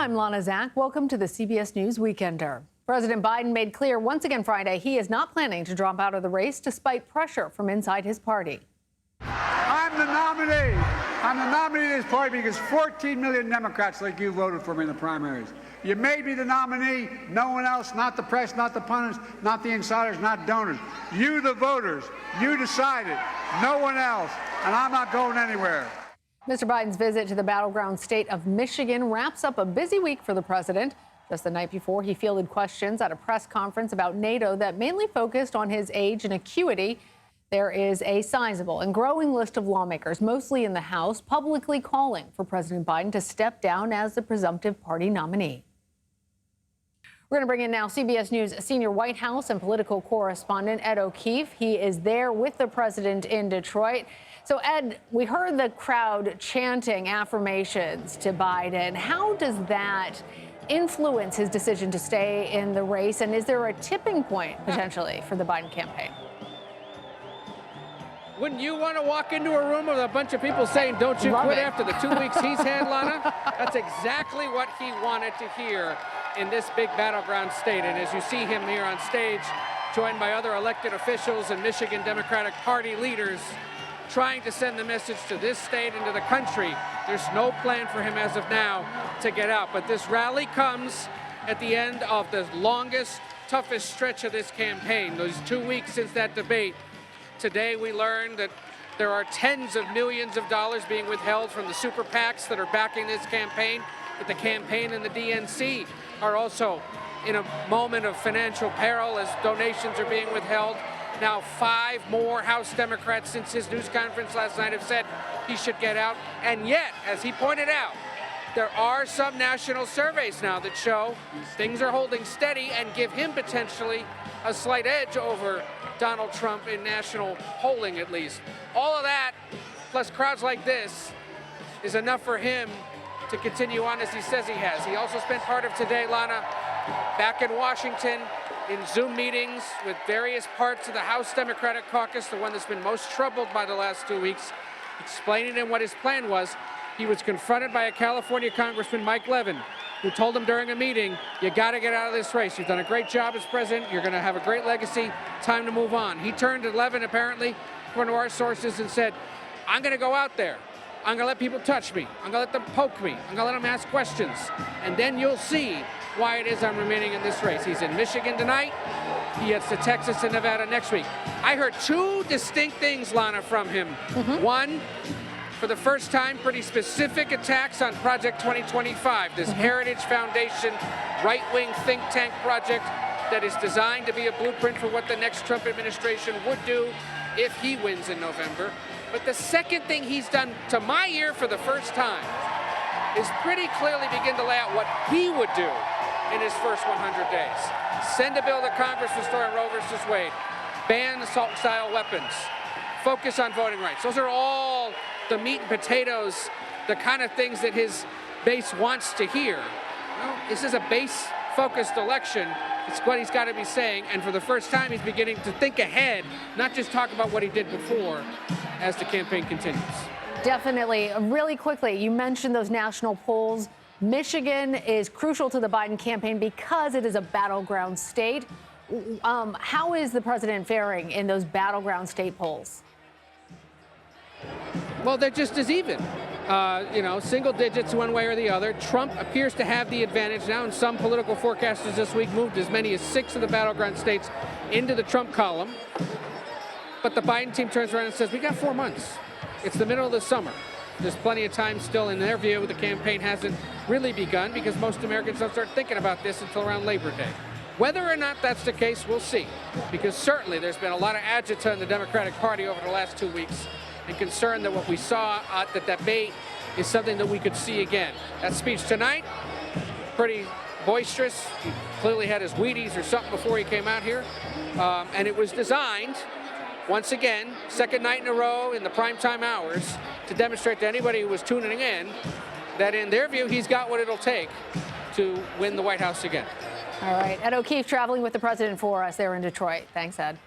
I'm Lana Zach. Welcome to the CBS News Weekender. President Biden made clear once again Friday he is not planning to drop out of the race despite pressure from inside his party. I'm the nominee. I'm the nominee of this party because 14 million Democrats like you voted for me in the primaries. You made me the nominee, no one else, not the press, not the pundits, not the insiders, not donors. You, the voters, you decided, no one else, and I'm not going anywhere. Mr. Biden's visit to the battleground state of Michigan wraps up a busy week for the president. Just the night before, he fielded questions at a press conference about NATO that mainly focused on his age and acuity. There is a sizable and growing list of lawmakers, mostly in the House, publicly calling for President Biden to step down as the presumptive party nominee. We're going to bring in now CBS News senior White House and political correspondent Ed O'Keefe. He is there with the president in Detroit. So, Ed, we heard the crowd chanting affirmations to Biden. How does that influence his decision to stay in the race? And is there a tipping point potentially for the Biden campaign? Wouldn't you want to walk into a room with a bunch of people saying, don't you quit after the 2 weeks he's had, Lana? That's exactly what he wanted to hear in this big battleground state. And as you see him here on stage, joined by other elected officials and Michigan Democratic Party leaders, trying to send the message to this state and to the country, there's no plan for him as of now to get out. But this rally comes at the end of the longest, toughest stretch of this campaign, those 2 weeks since that debate. Today we learned that there are tens of millions of dollars being withheld from the super PACs that are backing this campaign, that the campaign and the DNC are also in a moment of financial peril as donations are being withheld. Now 5 more House Democrats since his news conference last night have said he should get out. And yet, as he pointed out, there are some national surveys now that show things are holding steady and give him potentially a slight edge over Donald Trump in national polling, at least. All of that, plus crowds like this, is enough for him to continue on as he says he has. He also spent part of today, Lana, back in Washington in Zoom meetings with various parts of the House Democratic caucus, the one that's been most troubled by the last 2 weeks, explaining to him what his plan was. He was confronted by a California Congressman, Mike Levin, who told him during a meeting, you got to get out of this race. You've done a great job as president. You're going to have a great legacy. Time to move on. He turned to Levin, apparently, according to our sources, and said, I'm going to go out there. I'm going to let people touch me. I'm going to let them poke me. I'm going to let them ask questions. And then you'll see why it is I'm remaining in this race. He's in Michigan tonight. He heads to Texas and Nevada next week. I heard 2 distinct things, Lana, from him. One, for the first time, pretty specific attacks on Project 2025, this Heritage Foundation right-wing think tank project that is designed to be a blueprint for what the next Trump administration would do if he wins in November. But the second thing he's done, to my ear for the first time, is pretty clearly begin to lay out what he would do in his first 100 days. Send a bill to Congress restoring Roe versus Wade, ban assault-style weapons, focus on voting rights. Those are all the meat and potatoes, the kind of things that his base wants to hear. Well, this is a base-focused election. It's what he's got to be saying, and for the first time, he's beginning to think ahead, not just talk about what he did before as the campaign continues. Definitely. Really quickly, you mentioned those national polls. Michigan is crucial to the Biden campaign because it is a battleground state. How is the president faring in those battleground state polls? Well, they're just as even. Single digits one way or the other. Trump appears to have the advantage now, and some political forecasters this week moved as many as 6 of the battleground states into the Trump column. But the Biden team turns around and says, we got 4 months. It's the middle of the summer. There's plenty of time still. In their view, the campaign hasn't really begun because most Americans don't start thinking about this until around Labor Day. Whether or not that's the case, we'll see. Because certainly there's been a lot of agita in the Democratic Party over the last 2 weeks and concern that what we saw at that debate is something that we could see again. That speech tonight, pretty boisterous. He clearly had his Wheaties or something before he came out here. And it was designed, once again, second night in a row in the primetime hours, to demonstrate to anybody who was tuning in that in their view, he's got what it'll take to win the White House again. All right. Ed O'Keefe traveling with the president for us there in Detroit. Thanks, Ed.